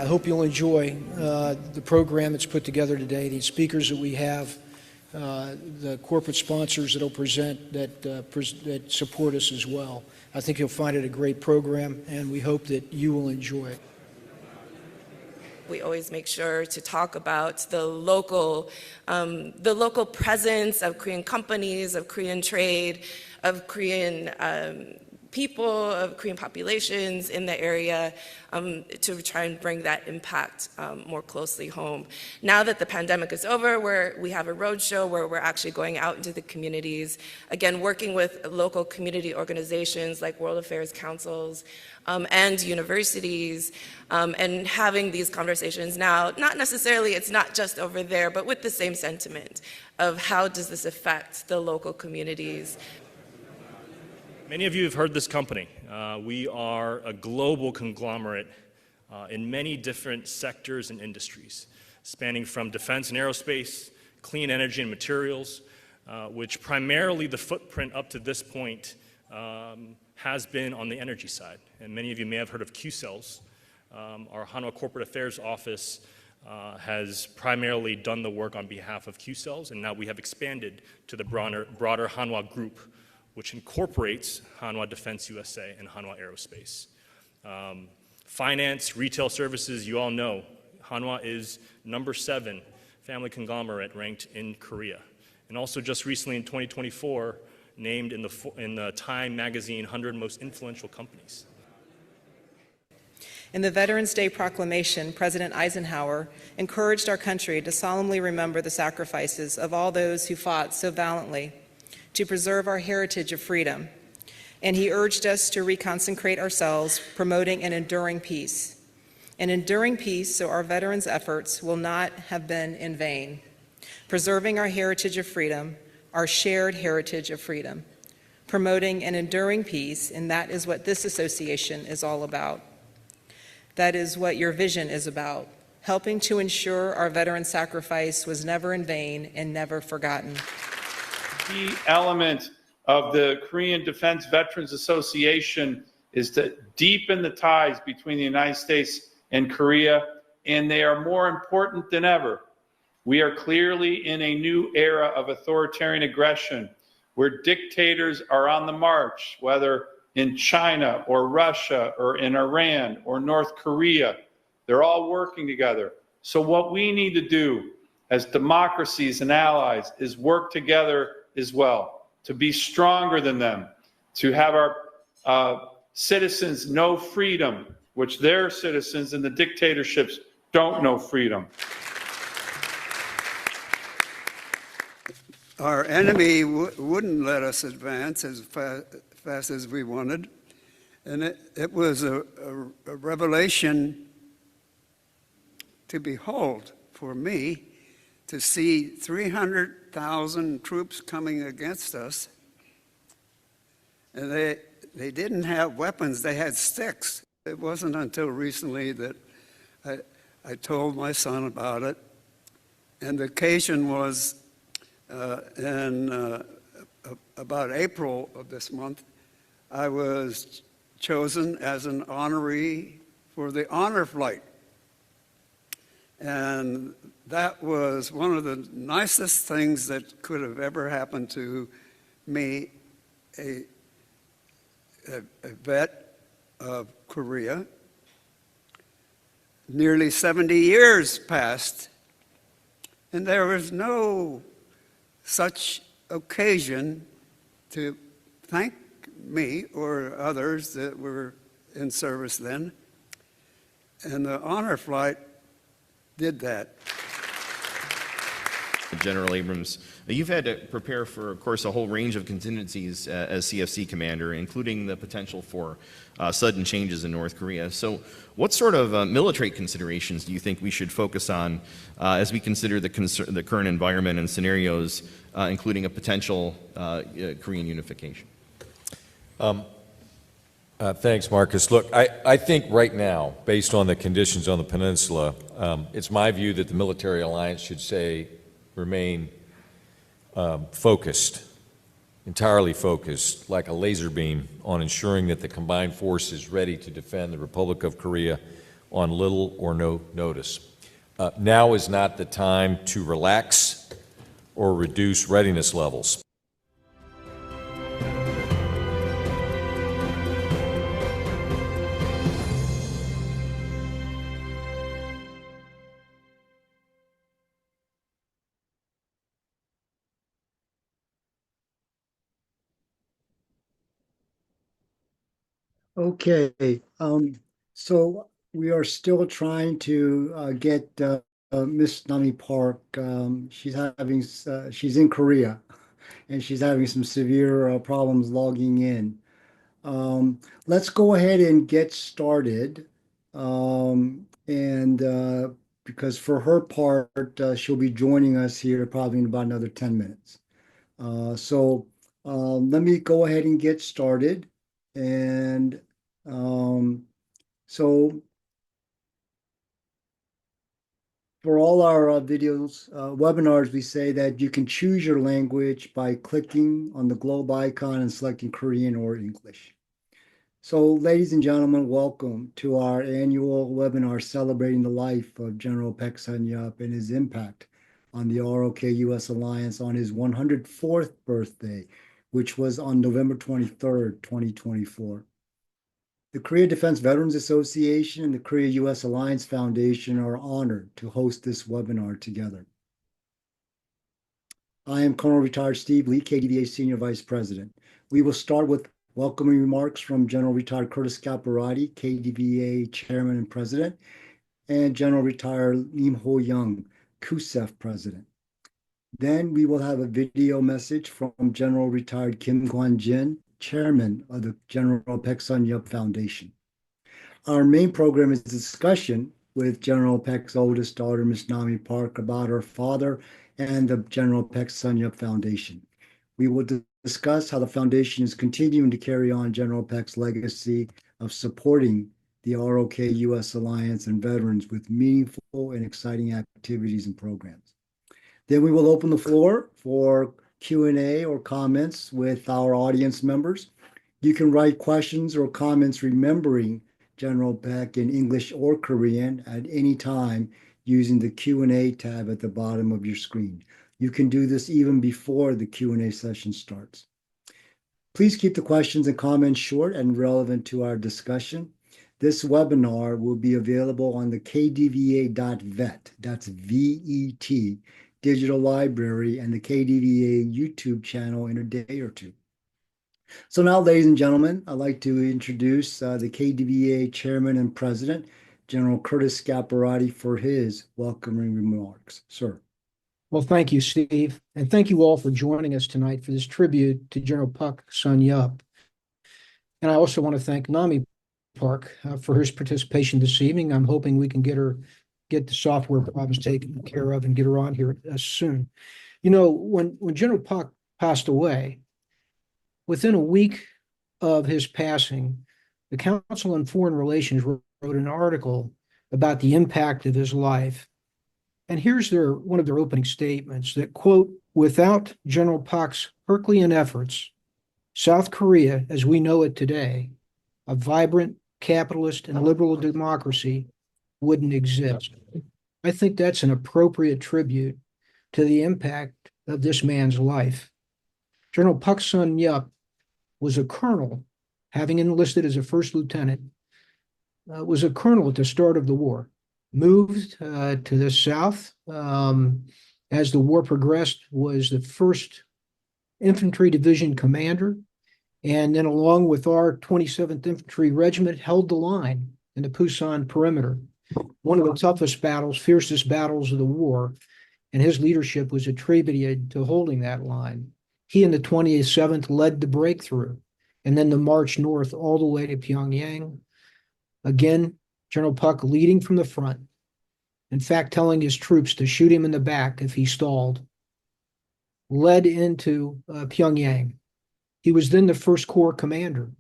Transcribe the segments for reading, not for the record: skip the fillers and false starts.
I hope you'll enjoy the program that's put together today, the speakers that we have, the corporate sponsors that will present that support us as well. I think you'll find it a great program, and we hope that you will enjoy it. We always make sure to talk about the local presence of Korean companies, of Korean trade, of Korean people, of Korean populations in the area, to try and bring that impact more closely home. Now that the pandemic is over, we have a roadshow where we're actually going out into the communities, again, working with local community organizations like World Affairs Councils and universities, and having these conversations now, not necessarily, it's not just over there, but with the same sentiment of how does this affect the local communities. Many of you have heard this company. We are a global conglomerate in many different sectors and industries, spanning from defense and aerospace, clean energy and materials, which primarily the footprint up to this point has been on the energy side. And many of you may have heard of KUSAF. Our Hanwha Corporate Affairs Office has primarily done the work on behalf of KUSAF, and now we have expanded to the broader Hanwha Group, which incorporates Hanwha Defense USA and Hanwha Aerospace. Finance, retail services, you all know, Hanwha is #7 family conglomerate ranked in Korea. And also just recently in 2024, named in the Time magazine 100 most influential companies. In the Veterans Day proclamation, President Eisenhower encouraged our country to solemnly remember the sacrifices of all those who fought so valiantly to preserve our heritage of freedom, and he urged us to reconsecrate ourselves, promoting an enduring peace. An enduring peace so our veterans' efforts will not have been in vain. Preserving our heritage of freedom, our shared heritage of freedom. Promoting an enduring peace, and that is what this association is all about. That is what your vision is about, helping to ensure our veterans' sacrifice was never in vain and never forgotten. Key element of the Korean Defense Veterans Association is to deepen the ties between the United States and Korea, and they are more important than ever. We are clearly in a new era of authoritarian aggression where dictators are on the march, whether in China or Russia or in Iran or North Korea. They're all working together. So what we need to do as democracies and allies is work together as well, to be stronger than them, to have our citizens know freedom, which their citizens in the dictatorships don't know freedom. Our enemy wouldn't let us advance as fast as we wanted, and it was a revelation to behold for me, to see 300,000 troops coming against us, and they didn't have weapons, they had sticks. It wasn't until recently that I told my son about it, and the occasion was in about April of this month, I was chosen as an honoree for the honor flight. And that was one of the nicest things that could have ever happened to me, a vet of Korea. Nearly 70 years passed, and there was no such occasion to thank me or others that were in service then. And the honor flight did that. General Abrams, you've had to prepare for, of course, a whole range of contingencies as CFC commander, including the potential for sudden changes in North Korea. So what sort of military considerations do you think we should focus on as we consider the current environment and scenarios, including a potential Korean unification? Thanks, Marcus. Look, I think right now, based on the conditions on the peninsula, it's my view that the military alliance should remain focused, entirely focused, like a laser beam, on ensuring that the combined force is ready to defend the Republic of Korea on little or no notice. Now is not the time to relax or reduce readiness levels. Okay, so we are still trying to get Miss Nami Park. She's in Korea, and she's having some severe problems logging in. Let's go ahead and get started. And because for her part, she'll be joining us here probably in about another 10 minutes. So let me go ahead and get started. And so for all our webinars, we say that you can choose your language by clicking on the globe icon and selecting Korean or English. So, ladies and gentlemen, welcome to our annual webinar celebrating the life of General Paik Sun-yup and his impact on the ROK-US Alliance on his 104th birthday, which was on November 23rd, 2024. The Korea Defense Veterans Association and the Korea-US Alliance Foundation are honored to host this webinar together. I am Colonel Retired Steve Lee, KDVA Senior Vice President. We will start with welcoming remarks from General Retired Curtis Caparati, KDVA Chairman and President, and General Retired Lim Ho-young, KUSAF President. Then we will have a video message from General Retired Kim Kwan-jin, Chairman of the General Paik Sun-yup Foundation. Our main program is a discussion with General Paik's oldest daughter, Ms. Nami Park, about her father and the General Paik Sun-yup Foundation. We will discuss how the foundation is continuing to carry on General Paik's legacy of supporting the ROK-US Alliance and veterans with meaningful and exciting activities and programs. Then we will open the floor for Q&A or comments with our audience members. You can write questions or comments remembering General Paik in English or Korean at any time using the Q&A tab at the bottom of your screen. You can do this even before the Q&A session starts. Please keep the questions and comments short and relevant to our discussion. This webinar will be available on the KDVA.vet, that's VET, digital library, and the KDVA YouTube channel in a day or two. So now, ladies and gentlemen, I'd like to introduce the KDVA Chairman and President, General Curtis Caparati, for his welcoming remarks. Sir. Well, thank you, Steve, and thank you all for joining us tonight for this tribute to General Paik Sun-yup. And I also want to thank Nami Park for his participation this evening. I'm hoping we can get the software problems taken care of and get her on here soon. You know, when General Paik passed away, within a week of his passing, the Council on Foreign Relations wrote an article about the impact of his life. And here's one of their opening statements that, quote, "Without General Paik's Herculean efforts, South Korea, as we know it today, a vibrant, capitalist, and liberal democracy, wouldn't exist." I think that's an appropriate tribute to the impact of this man's life. General Paik Sun-yup was a colonel, having enlisted as a first lieutenant, was a colonel at the start of the war. Moved to the South as the war progressed, was the 1st Infantry Division commander, and then along with our 27th Infantry Regiment, held the line in the Pusan perimeter. One of the toughest battles, fiercest battles of the war, and his leadership was attributed to holding that line. He and the 27th led the breakthrough, and then the march north all the way to Pyongyang. Again, General Paik leading from the front, in fact, telling his troops to shoot him in the back if he stalled, led into Pyongyang. He was then the 1st Corps commander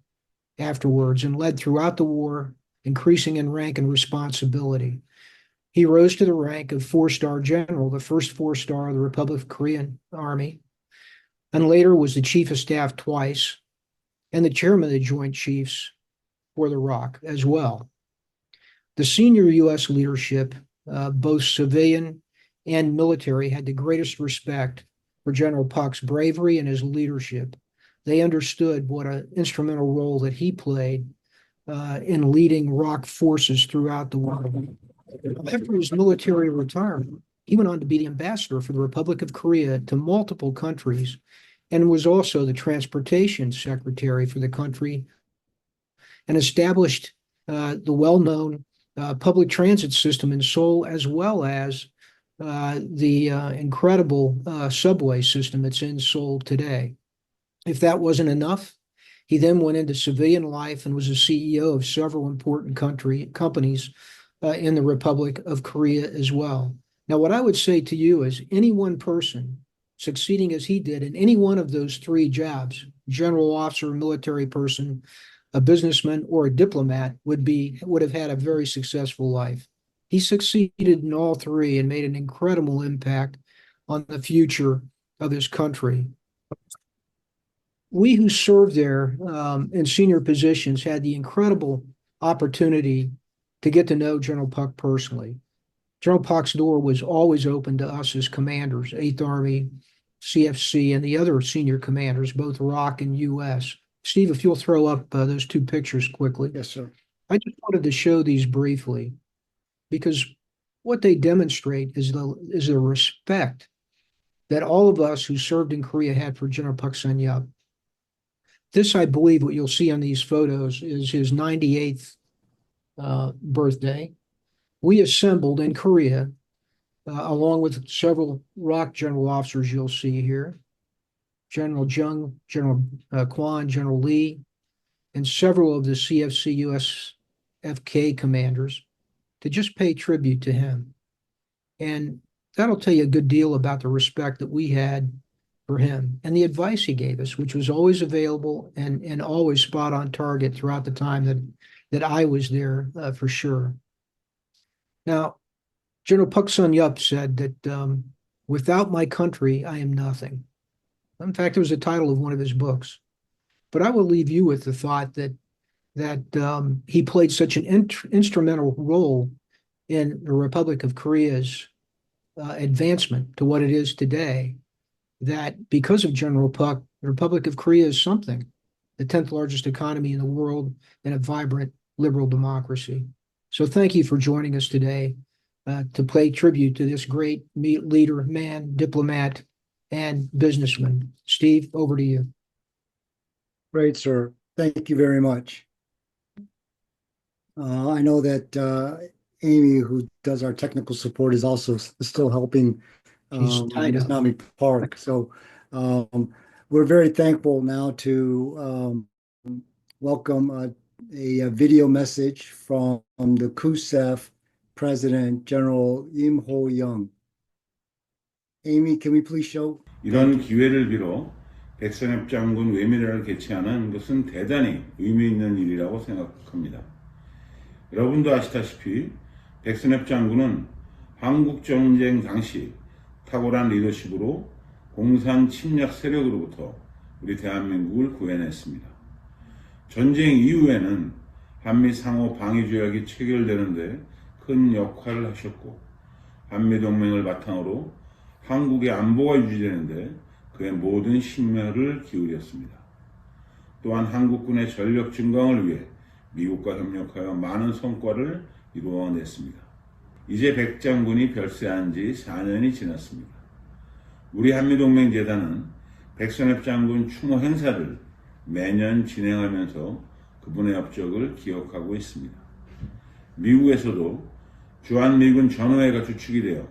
afterwards and led throughout the war, increasing in rank and responsibility. He rose to the rank of 4-star general, the first 4-star of the Republic of Korean Army, and later was the chief of staff twice and the chairman of the Joint Chiefs for the ROK as well. The senior U.S. leadership, both civilian and military, had the greatest respect for General Paik's bravery and his leadership. They understood what an instrumental role that he played in leading ROK forces throughout the world. After his military retirement, he went on to be the ambassador for the Republic of Korea to multiple countries and was also the transportation secretary for the country and established the well-known public transit system in Seoul, as well as the incredible subway system that's in Seoul today. If that wasn't enough, he then went into civilian life and was a CEO of several important companies in the Republic of Korea as well. Now, what I would say to you is any one person succeeding as he did in any one of those three jobs, general officer, military person, a businessman, or a diplomat, would have had a very successful life. He succeeded in all three and made an incredible impact on the future of his country. We who served there in senior positions had the incredible opportunity to get to know General Paik personally. General Paik's door was always open to us as commanders, 8th Army, CFC, and the other senior commanders, both ROK and U.S. Steve, if you'll throw up those two pictures quickly. Yes, sir. I just wanted to show these briefly because what they demonstrate is the respect that all of us who served in Korea had for General Paik Sun-yup. This, I believe, what you'll see on these photos is his 98th birthday. We assembled in Korea, along with several ROK general officers you'll see here, General Jung, General Kwan, General Lee, and several of the CFC USFK commanders to just pay tribute to him. And that'll tell you a good deal about the respect that we had for him and the advice he gave us, which was always available and always spot on target throughout the time that I was there for sure. Now, General Paik Sun-yup said that without my country, I am nothing. In fact, it was the title of one of his books. But I will leave you with the thought that he played such an instrumental role in the Republic of Korea's advancement to what it is today, that because of General Paik, the Republic of Korea is something, the 10th largest economy in the world and a vibrant liberal democracy. So thank you for joining us today to pay tribute to this great leader, man, diplomat, and businessman. Steve, over to you. Great, sir. Thank you very much. I know that Amy, who does our technical support, is also still helping She's tied up. Nami Park. So we're very thankful now to welcome a video message from the KUSAF President, General Im Ho-young. Amy, can we please show? 이런 기회를 빌어 백선엽 장군 외미라를 개최하는 것은 대단히 의미 있는 일이라고 생각합니다. 여러분도 아시다시피 백선엽 장군은 한국전쟁 당시 탁월한 리더십으로 공산 침략 세력으로부터 우리 대한민국을 구해냈습니다. 전쟁 이후에는 한미 상호 방위 조약이 체결되는데 큰 역할을 하셨고 한미동맹을 바탕으로 한국의 안보가 유지되는데 그의 모든 심혈을 기울였습니다. 또한 한국군의 전력 증강을 위해 미국과 협력하여 많은 성과를 이루어냈습니다. 이제 백 장군이 별세한 지 4년이 지났습니다. 우리 한미동맹재단은 백선엽 장군 추모 행사를 매년 진행하면서 그분의 업적을 기억하고 있습니다. 미국에서도 주한미군 전후회가 주축이 되어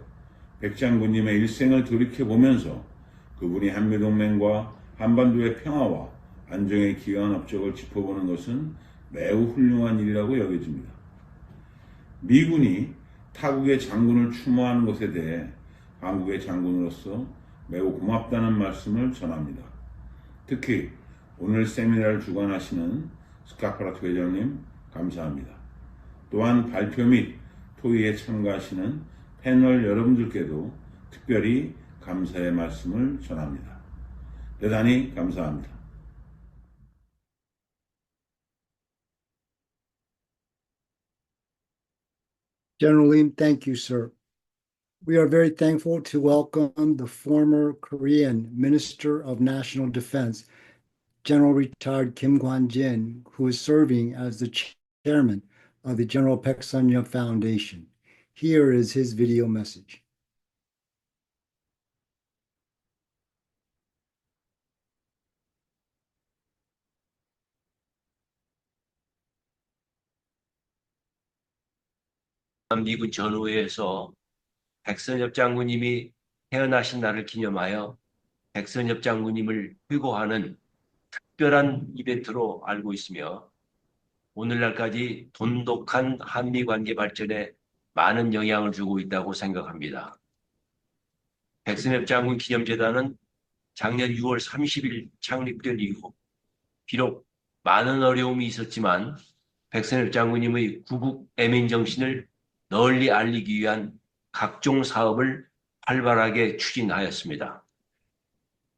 백 장군님의 일생을 돌이켜보면서 그분이 한미동맹과 한반도의 평화와 안정에 기여한 업적을 짚어보는 것은 매우 훌륭한 일이라고 여겨집니다. 미군이 타국의 장군을 추모하는 것에 대해 한국의 장군으로서 매우 고맙다는 말씀을 전합니다. 특히 오늘 세미나를 주관하시는 스카파라토 회장님 감사합니다. 또한 발표 및 토의에 참가하시는 패널 여러분들께도 특별히 감사의 말씀을 전합니다. 대단히 감사합니다. General Lim, thank you, sir. We are very thankful to welcome the former Korean Minister of National Defense, General Retired Kim Kwan-jin, who is serving as the chairman of the General Paik Sun-yup Foundation. Here is his video message. 미군 전후회에서 백선엽 장군님이 태어나신 날을 기념하여 백선엽 장군님을 회고하는 특별한 이벤트로 알고 있으며 오늘날까지 돈독한 한미 관계 발전에 많은 영향을 주고 있다고 생각합니다. 백선엽 장군 기념재단은 작년 6월 30일 창립된 이후 비록 많은 어려움이 있었지만 백선엽 장군님의 구국 애민 정신을 널리 알리기 위한 각종 사업을 활발하게 추진하였습니다.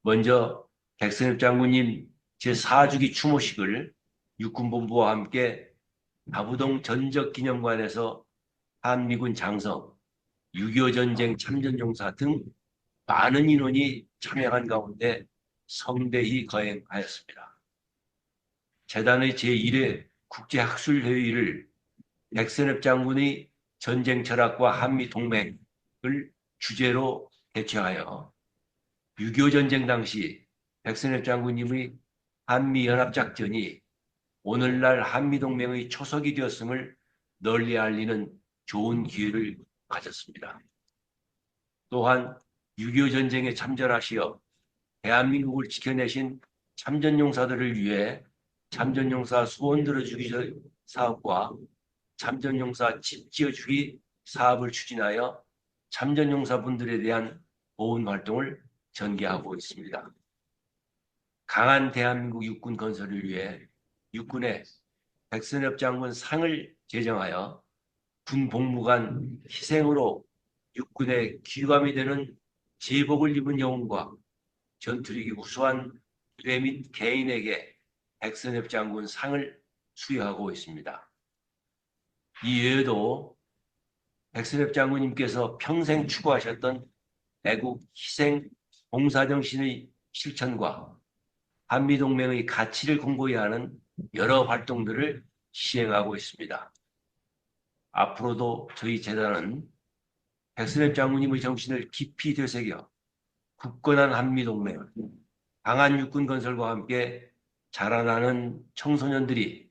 먼저 백선엽 장군님 제4주기 추모식을 육군본부와 함께 다부동 전적기념관에서 한미군 장성, 6.25 전쟁 참전용사 등 많은 인원이 참여한 가운데 성대히 거행하였습니다. 재단의 제1회 국제학술회의를 백선엽 장군의 전쟁 철학과 한미 동맹을 주제로 개최하여 6.25 전쟁 당시 백선엽 장군님의 한미연합작전이 오늘날 한미동맹의 초석이 되었음을 널리 알리는 좋은 기회를 가졌습니다. 또한 6.25 전쟁에 참전하시어 대한민국을 지켜내신 참전용사들을 위해 참전용사 소원 들어주기 사업과 참전용사 집 지어주기 사업을 추진하여 참전용사분들에 대한 보훈 활동을 전개하고 있습니다. 강한 대한민국 육군 건설을 위해 육군에 백선엽 장군 상을 제정하여 군 복무관 희생으로 육군의 귀감이 되는 제복을 입은 영웅과 전투력이 우수한 부대 및 개인에게 백선엽 장군 상을 수여하고 있습니다. 이 외에도 백선엽 장군님께서 평생 추구하셨던 애국, 희생, 봉사정신의 실천과 한미동맹의 가치를 공고히 하는 여러 활동들을 시행하고 있습니다. 앞으로도 저희 재단은 백선엽 장군님의 정신을 깊이 되새겨 굳건한 한미동맹, 강한 육군 건설과 함께 자라나는 청소년들이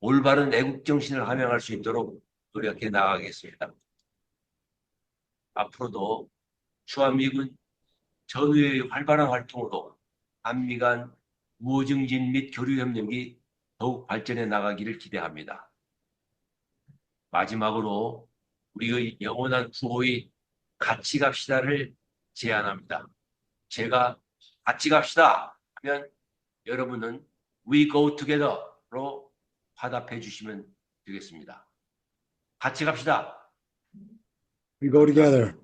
올바른 애국정신을 함양할 수 있도록 노력해 나가겠습니다. 앞으로도 주한미군 전후의 활발한 활동으로 한미 간 우호 증진 및 교류 협력이 더욱 발전해 나가기를 기대합니다. 마지막으로 우리의 영원한 구호의 같이 갑시다를 제안합니다. 제가 같이 갑시다 하면 여러분은 We go together로 화답해 주시면 되겠습니다. 같이 갑시다. We go together.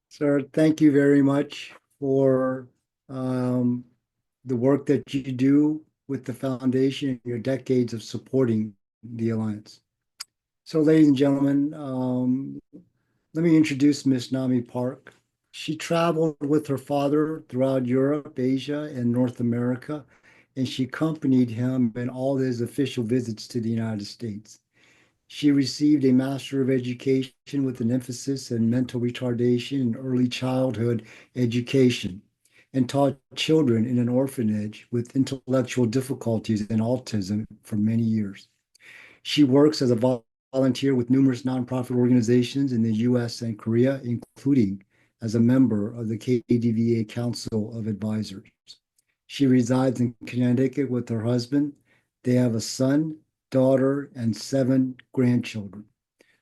Sir, thank you very much for the work that you do with the foundation and your decades of supporting the Alliance. So, ladies and gentlemen, let me introduce Miss Nami Park. She traveled with her father throughout Europe, Asia, and North America, and she accompanied him in all his official visits to the United States. She received a Master of Education with an emphasis in mental retardation and early childhood education, and taught children in an orphanage with intellectual difficulties and autism for many years. She works as a volunteer with numerous nonprofit organizations in the US and Korea, including as a member of the KDVA Council of Advisors. She resides in Connecticut with her husband. They have a son, daughter, and 7 grandchildren.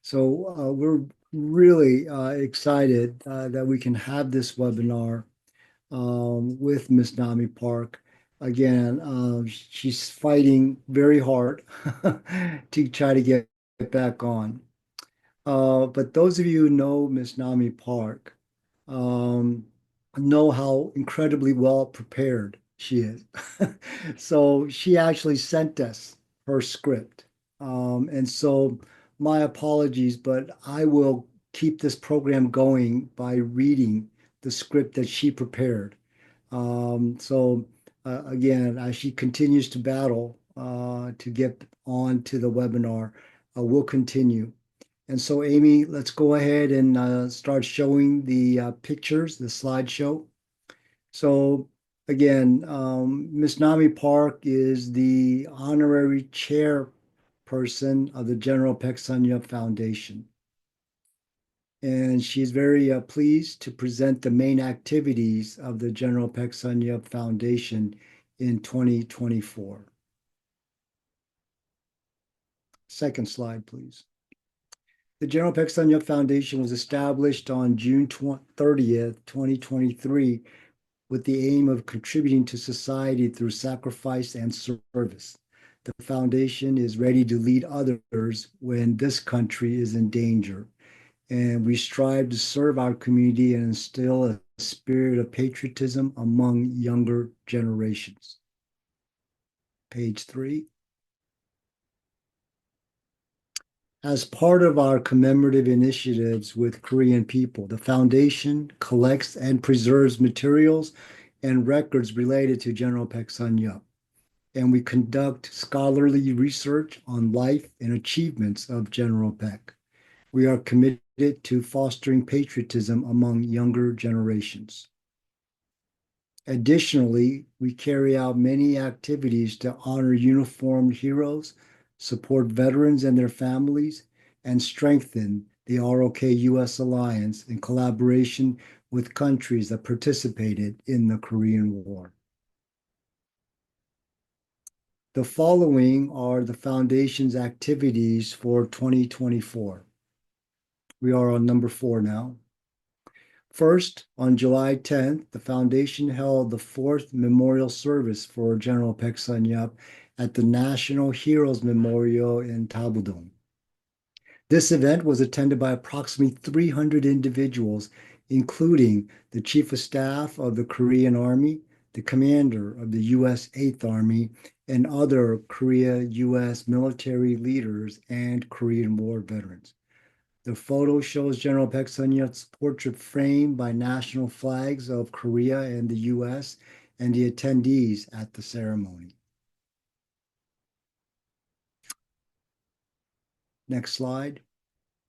So we're really excited that we can have this webinar with Ms. Nami Park. Again, she's fighting very hard to try to get back on. But those of you who know Ms. Nami Park know how incredibly well prepared she is. So she actually sent us her script. And so my apologies, but I will keep this program going by reading the script that she prepared. Again, as she continues to battle to get on to the webinar, we'll continue. And so, Amy, let's go ahead and start showing the pictures, the slideshow. So again, Ms. Nami Park is the honorary chairperson of the General Paik Sun-yup Foundation. And she's very pleased to present the main activities of the General Paik Sun-yup Foundation in 2024. Second slide, please. The General Paik Sun-yup Foundation was established on June 30th, 2023, with the aim of contributing to society through sacrifice and service. The foundation is ready to lead others when this country is in danger, and we strive to serve our community and instill a spirit of patriotism among younger generations. Page 3. As part of our commemorative initiatives with Korean people, the foundation collects and preserves materials and records related to General Paik Sun-yup, and we conduct scholarly research on life and achievements of General Paik. We are committed to fostering patriotism among younger generations. Additionally, we carry out many activities to honor uniformed heroes, support veterans and their families, and strengthen the ROK-US alliance in collaboration with countries that participated in the Korean War. The following are the Foundation's activities for 2024. We are on number 4 now. First, on July 10th, the Foundation held the 4th memorial service for General Paik Sun-yup at the National Heroes Memorial in Tabudong. This event was attended by approximately 300 individuals, including the Chief of Staff of the Korean Army, the Commander of the U.S. 8th Army, and other Korea-U.S. military leaders and Korean War veterans. The photo shows General Paik Sun-yup's portrait framed by national flags of Korea and the U.S. and the attendees at the ceremony. Next slide.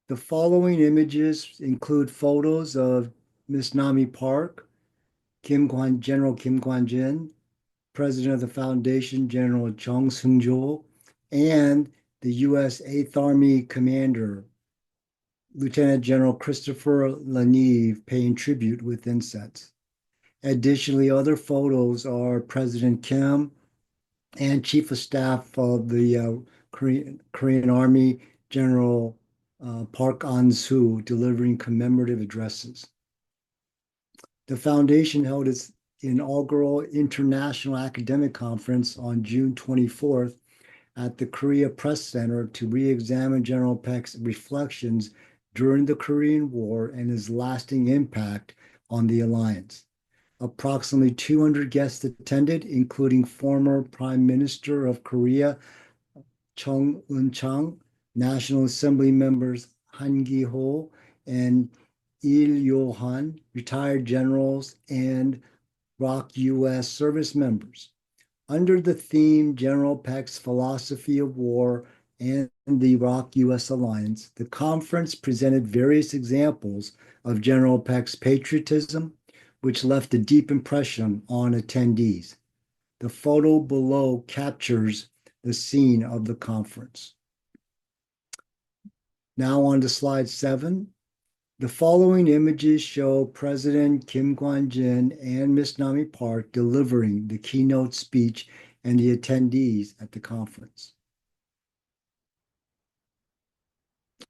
The following images include photos of Ms. Nami Park, General Kim Kwan-jin, President of the Foundation, General Chung Seung-jo, and the U.S. 8th Army Commander, Lieutenant General Christopher Laneve, paying tribute with incense. Additionally, other photos are President Kim and Chief of Staff of the Korean Army, General Park An-soo, delivering commemorative addresses. The foundation held its inaugural International Academic Conference on June 24th at the Korea Press Center to re-examine General Paik's reflections during the Korean War and his lasting impact on the alliance. Approximately 200 guests attended, including former Prime Minister of Korea, Chung Eun-chang, National Assembly members Han Gi-ho and Il Yo-han, retired generals, and ROK U.S. service members. Under the theme General Paik's Philosophy of War and the ROK U.S. Alliance, the conference presented various examples of General Paik's patriotism, which left a deep impression on attendees. The photo below captures the scene of the conference. Now on to slide 7. The following images show President Kim Kwan-jin and Ms. Nami Park delivering the keynote speech and the attendees at the conference.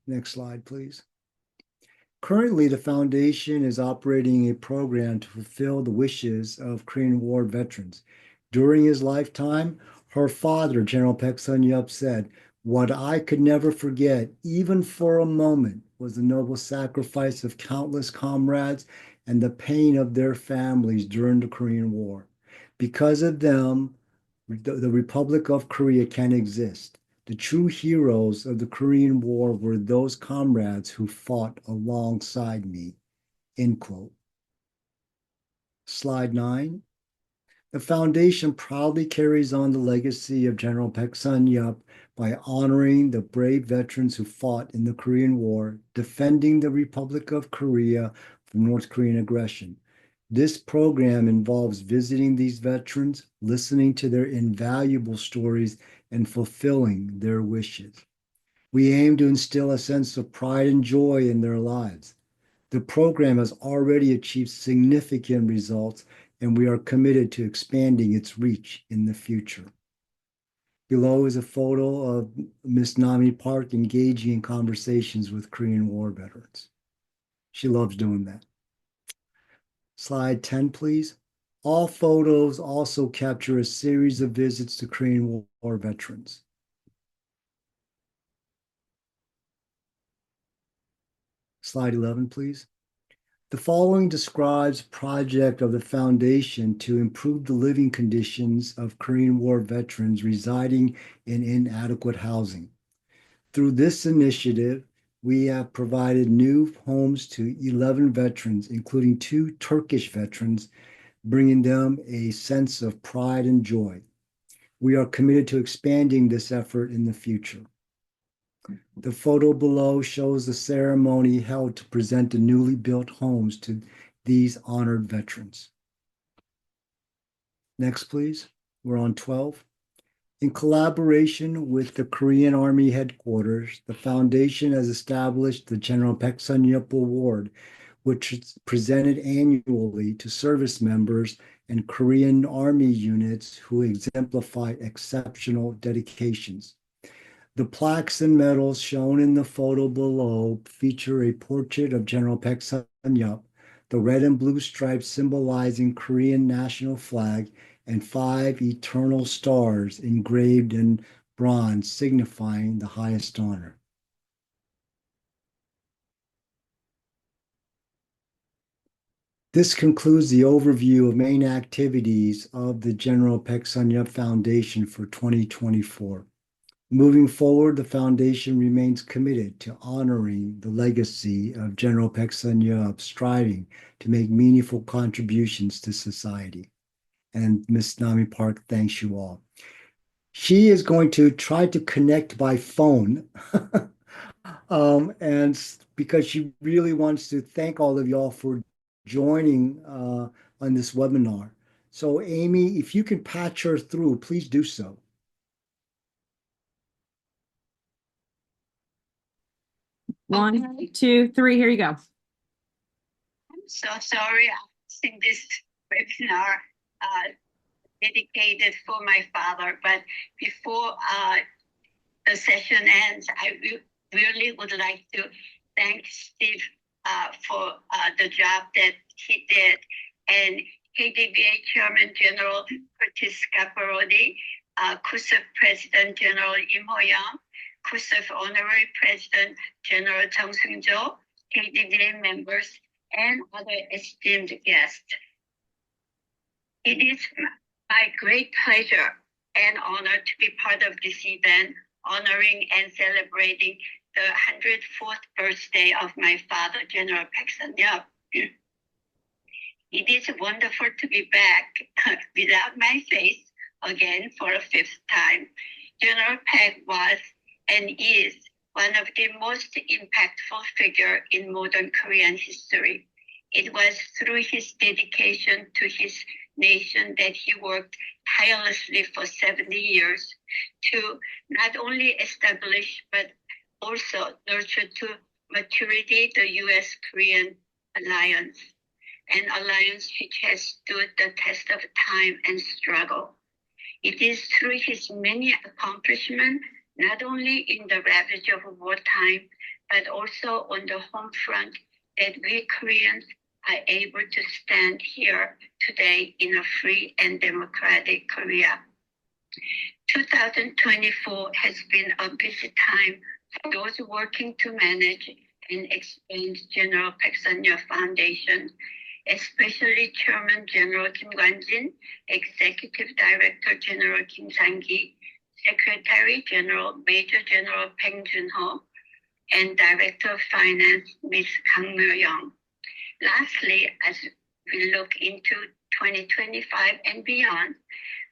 Next slide, please. Currently, the foundation is operating a program to fulfill the wishes of Korean War veterans. During his lifetime, her father, General Paik Sun-yup, said, "What I could never forget, even for a moment, was the noble sacrifice of countless comrades and the pain of their families during the Korean War. Because of them, the Republic of Korea can exist. The true heroes of the Korean War were those comrades who fought alongside me, end quote. Slide 9. The foundation proudly carries on the legacy of General Paik Sun-yup by honoring the brave veterans who fought in the Korean War, defending the Republic of Korea from North Korean aggression. This program involves visiting these veterans, listening to their invaluable stories, and fulfilling their wishes. We aim to instill a sense of pride and joy in their lives. The program has already achieved significant results, and we are committed to expanding its reach in the future. Below is a photo of Ms. Nami Park engaging in conversations with Korean War veterans. She loves doing that. Slide 10, please. All photos also capture a series of visits to Korean War veterans. Slide 11, please. The following describes a project of the foundation to improve the living conditions of Korean War veterans residing in inadequate housing. Through this initiative, we have provided new homes to 11 veterans, including 2 Turkish veterans, bringing them a sense of pride and joy. We are committed to expanding this effort in the future. The photo below shows the ceremony held to present the newly built homes to these honored veterans. Next, please. We're on 12. In collaboration with the Korean Army headquarters, the foundation has established the General Paik Sun-yup Award, which is presented annually to service members and Korean Army units who exemplify exceptional dedications. The plaques and medals shown in the photo below feature a portrait of General Paik Sun-yup, the red and blue stripes symbolizing Korean national flag, and 5 eternal stars engraved in bronze signifying the highest honor. This concludes the overview of main activities of the General Paik Sun-yup Foundation for 2024. Moving forward, the foundation remains committed to honoring the legacy of General Paik Sun-yup, striving to make meaningful contributions to society. And Ms. Nami Park thanks you all. She is going to try to connect by phone, and because she really wants to thank all of y'all for joining on this webinar. So Amy, if you can patch her through, please do so. One, 2, 3, here you go. I'm so sorry. I think this webinar dedicated for my father, but before the session ends, I really would like to thank Steve for the job that he did, and KDVA Chairman General Curtis Scaparodi, KUSAF President General Im Ho-young, KUSAF Honorary President General Jung Seung-jo, KDVA members, and other esteemed guests. It is my great pleasure and honor to be part of this event, honoring and celebrating the 104th birthday of my father, General Paik Sun-yup. It is wonderful to be back without my face again for a 5th time. General Paik was and is one of the most impactful figures in modern Korean history. It was through his dedication to his nation that he worked tirelessly for 70 years to not only establish but also nurture to maturity the U.S.-Korean alliance, an alliance which has stood the test of time and struggle. It is through his many accomplishments, not only in the ravage of wartime, but also on the home front, that we Koreans are able to stand here today in a free and democratic Korea. 2024 has been a busy time for those working to manage and expand General Paik Sun-yup Foundation, especially Chairman General Kim Kwan-jin, Executive Director General Kim Sang-ki, Secretary General Major General Paik Sun-yup, and Director of Finance Ms. Kang Myo-young. Lastly, as we look into 2025 and beyond,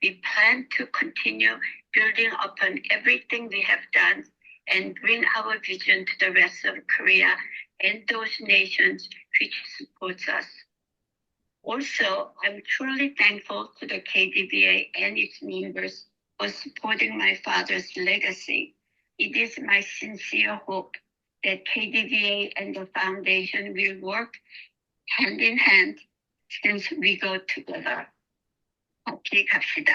we plan to continue building upon everything we have done and bring our vision to the rest of Korea and those nations which supports us. Also, I'm truly thankful to the KDVA and its members for supporting my father's legacy. It is my sincere hope that KDVA and the foundation will work hand in hand since we go together. 같이 갑시다.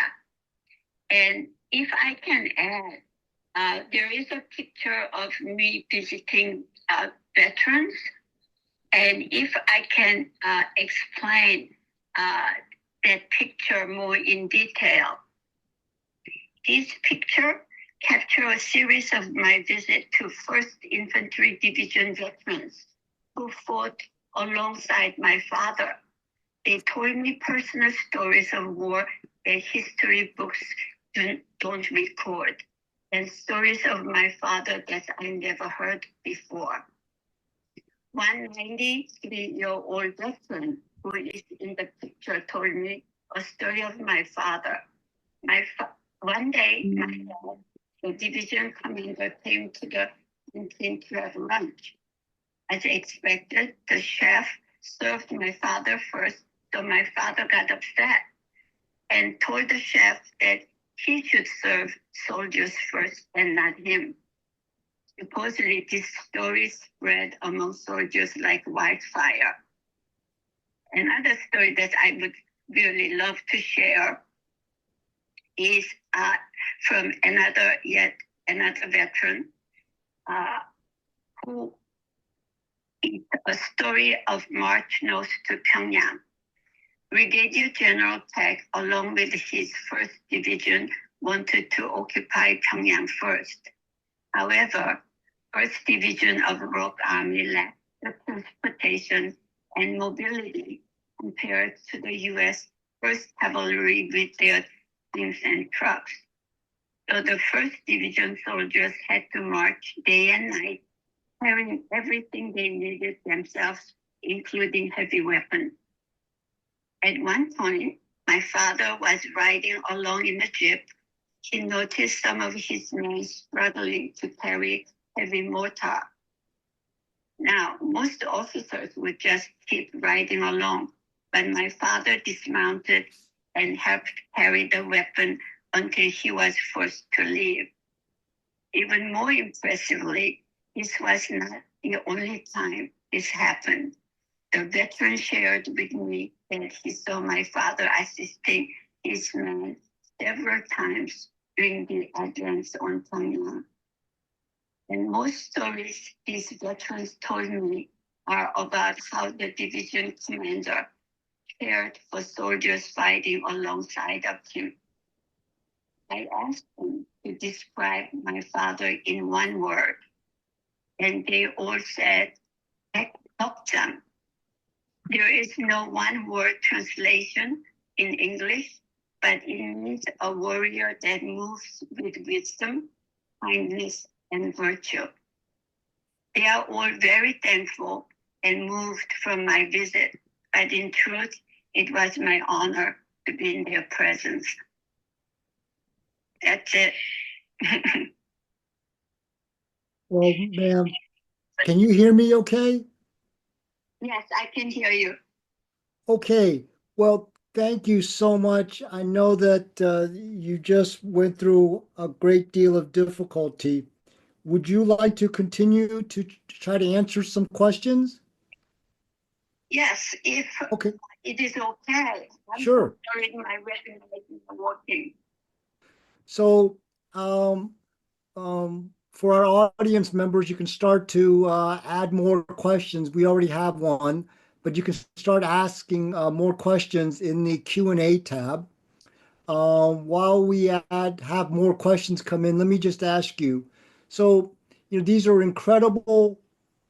And if I can add, there is a picture of me visiting veterans. And if I can explain that picture more in detail, this picture captures a series of my visit to 1st Infantry Division veterans who fought alongside my father. They told me personal stories of war that history books don't record, and stories of my father that I never heard before. One 93-year-old veteran who is in the picture told me a story of my father. One day, my dad, the division commander, came to the canteen to have lunch. As expected, the chef served my father first, so my father got upset and told the chef that he should serve soldiers first and not him. Supposedly, this story spread among soldiers like wildfire. Another story that I would really love to share is from another veteran who is a story of March north to Pyongyang. Brigadier General Paik, along with his 1st Division, wanted to occupy Pyongyang first. However, 1st Division of Rogue Army lacked the transportation and mobility compared to the U.S. 1st Cavalry with their tanks and trucks. So the 1st Division soldiers had to march day and night, carrying everything they needed themselves, including heavy weapons. At one point, my father was riding along in a jeep. He noticed some of his men struggling to carry heavy mortar. Now, most officers would just keep riding along, but my father dismounted and helped carry the weapon until he was forced to leave. Even more impressively, this was not the only time this happened. The veteran shared with me that he saw my father assisting his men several times during the advance on Pyongyang. And most stories these veterans told me are about how the division commander cared for soldiers fighting alongside of him. I asked them to describe my father in one word, and they all said, "Ekdokjang." There is no one-word translation in English, but it means a warrior that moves with wisdom, kindness, and virtue. They are all very thankful and moved from my visit, but in truth, it was my honor to be in their presence. That's it. Well, ma'am, can you hear me okay? Yes, I can hear you. Okay, well, thank you so much. I know that you just went through a great deal of difficulty. Would you like to continue to try to answer some questions? Yes, if Okay, it is okay. I'm sure. sorry, my resume is not working. So, for our audience members, you can start to add more questions. We already have one, but you can start asking more questions in the Q&A tab. While we have more questions come in, let me just ask you. So, these are incredible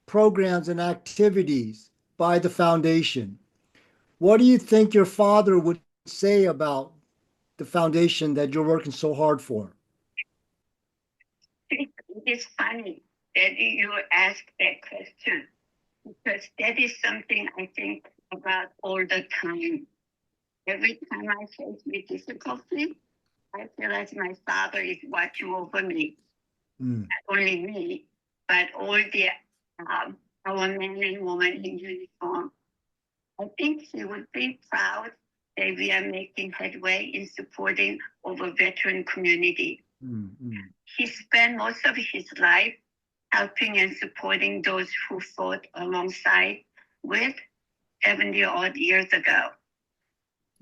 programs and activities by the foundation. What do you think your father would say about the foundation that you're working so hard for? is funny that you asked that question because that is something I think about all the time. Every time I face with difficulty, I feel as my father is watching over me. Not only me, but all the our men and women in uniform. I think he would be proud that we are making headway in supporting our veteran community. He spent most of his life helping and supporting those who fought alongside with 70 odd years ago.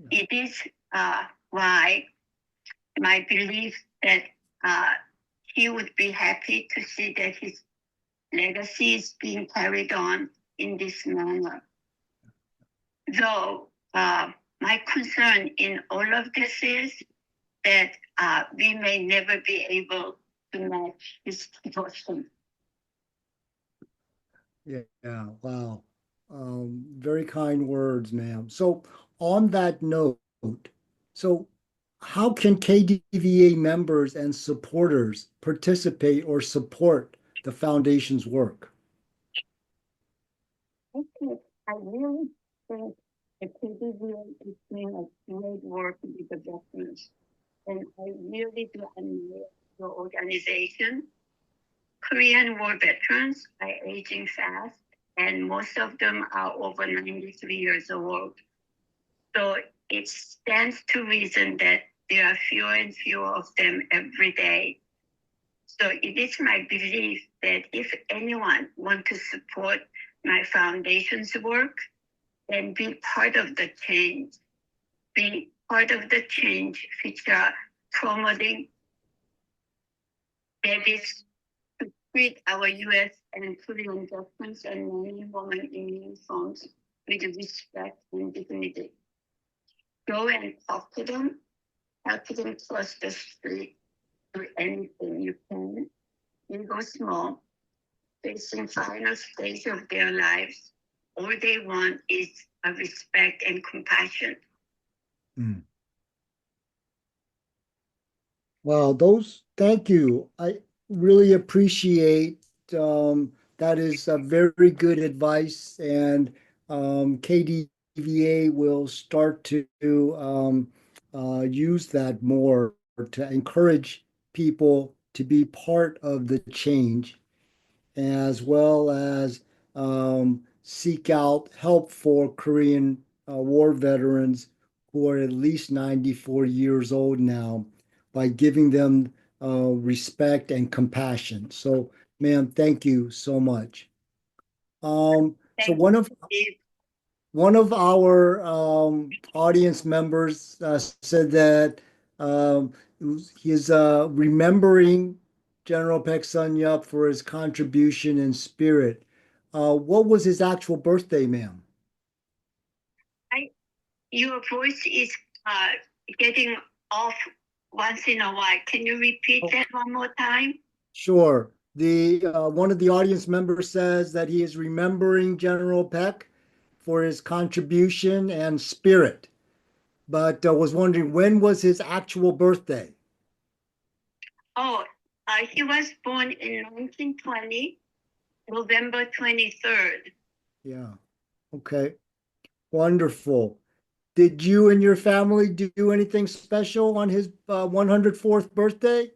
It is why my belief that he would be happy to see that his legacy is being carried on in this manner. Though my concern in all of this is that we may never be able to match his devotion. Yeah, wow. Very kind words, ma'am. So on that note, so how can KDVA members and supporters participate or support the foundation's work? I really think the KDVA is doing a great work with the veterans. And I really do admire your organization. Korean War veterans are aging fast, and most of them are over 93 years old. So it stands to reason that there are fewer and fewer of them every day. So it is my belief that if anyone wants to support my foundation's work, then be part of the change. Be part of the change which are promoting that is to treat our U.S. and Korean veterans and men and women in uniforms with respect and dignity. Go and talk to them, help them cross the street, do anything you can. Big or small, facing final stage of their lives, all they want is a respect and compassion. Well, thank you. I really appreciate that is a very good advice, and KDVA will start to use that more to encourage people to be part of the change, as well as seek out help for Korean War veterans who are at least 94 years old now by giving them respect and compassion. So, ma'am, thank you so much. So one of our audience members said that he's remembering General Paik Sun-yup for his contribution in spirit. What was his actual birthday, ma'am? Your voice is getting off once in a while. Can you repeat that one more time? Sure. The one of the audience members says that he is remembering General Paik for his contribution and spirit, but was wondering when was his actual birthday? Oh, he was born in 1920, November 23rd. Yeah. Okay. Wonderful. Did you and your family do anything special on his 104th birthday?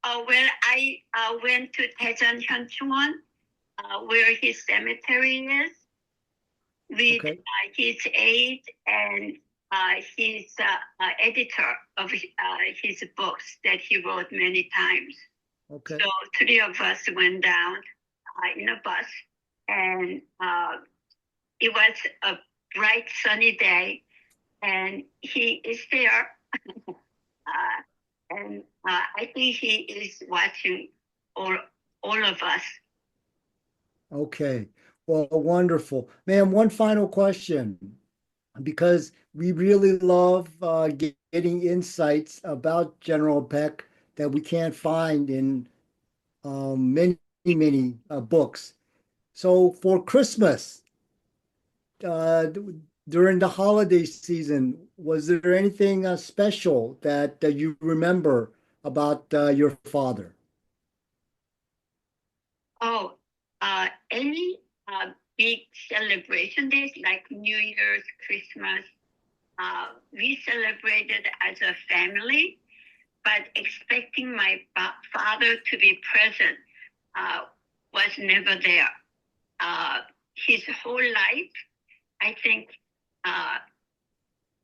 Well, I went to Daejeon Hyunchungwon, where his cemetery is, with his aide and his editor of his books that he wrote many times. Okay. So three of us went down in a bus, and it was a bright sunny day, and he is there. And I think he is watching all of us. Okay. Well, wonderful. Ma'am, one final question, because we really love getting insights about General Paik that we can't find in many books. So for Christmas, during the holiday season, was there anything special that you remember about your father? Oh, any big celebration days like New Year's, Christmas, we celebrated as a family, but expecting my father to be present was never there. His whole life, I think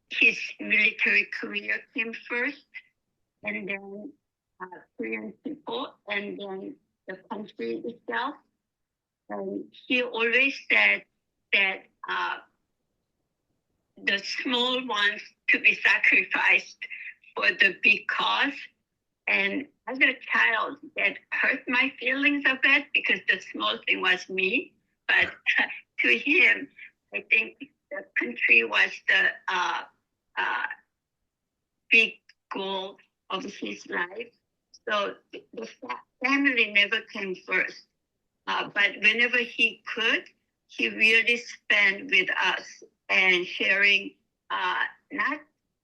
his military career came first, and then Korean people, and then the country itself. And he always said that the small ones to be sacrificed for the big cause. And as a child, that hurt my feelings a bit because the small thing was me. But to him, I think the country was the big goal of his life. So the family never came first. But whenever he could, he really spent with us and sharing not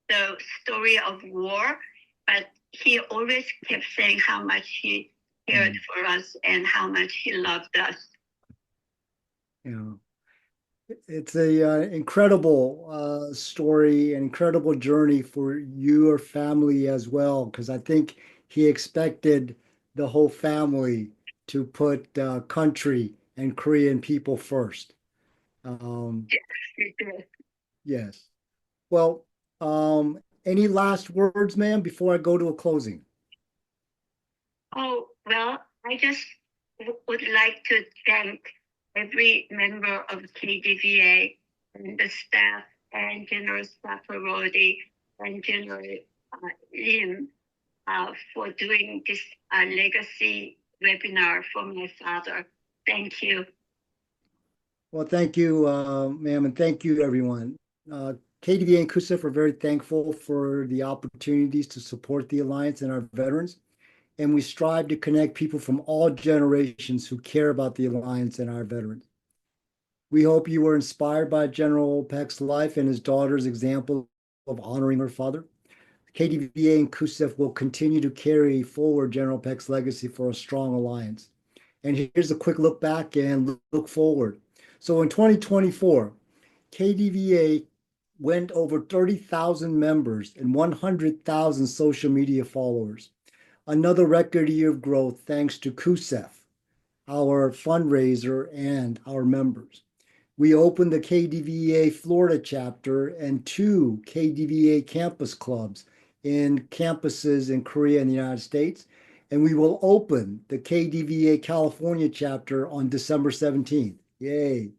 the story of war, but he always kept saying how much he cared for us and how much he loved us. Yeah. It's a incredible story, an incredible journey for your family as well, because I think he expected the whole family to put country and Korean people first. Yes, he did. Yes. Well, any last words, ma'am, before I go to a closing? Oh, well, I just would like to thank every member of KDVA and the staff and General Safarodi and General Lim for doing this legacy webinar for my father. Thank you. Well, thank you, ma'am, and thank you, everyone. KDVA and KUSAF are very thankful for the opportunities to support the Alliance and our veterans, and we strive to connect people from all generations who care about the Alliance and our veterans. We hope you were inspired by General Paik's life and his daughter's example of honoring her father. KDVA and KUSAF will continue to carry forward General Paik's legacy for a strong alliance. And here's a quick look back and look forward. So in 2024, KDVA went over 30,000 members and 100,000 social media followers. Another record year of growth thanks to KUSAF, our fundraiser, and our members. We opened the KDVA Florida chapter and 2 KDVA campus clubs in campuses in Korea and the United States. And we will open the KDVA California chapter on December 17th. Yay.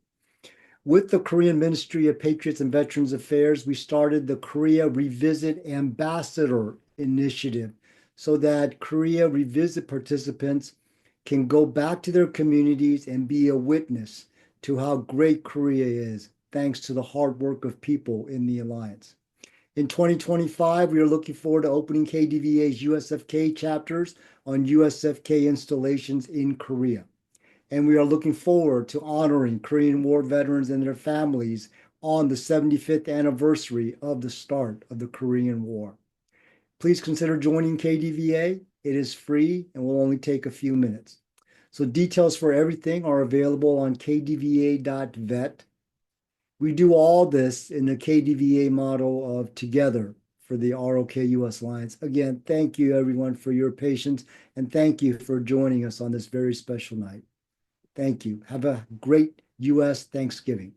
With the Korean Ministry of Patriots and Veterans Affairs, we started the Korea Revisit Ambassador Initiative so that Korea Revisit participants can go back to their communities and be a witness to how great Korea is, thanks to the hard work of people in the Alliance. In 2025, we are looking forward to opening KDVA's USFK chapters on USFK installations in Korea. And we are looking forward to honoring Korean War veterans and their families on the 75th anniversary of the start of the Korean War. Please consider joining KDVA. It is free and will only take a few minutes. So details for everything are available on kdva.vet. We do all this in the KDVA model of together for the ROK US Alliance. Again, thank you everyone for your patience, and thank you for joining us on this very special night. Thank you. Have a great US Thanksgiving.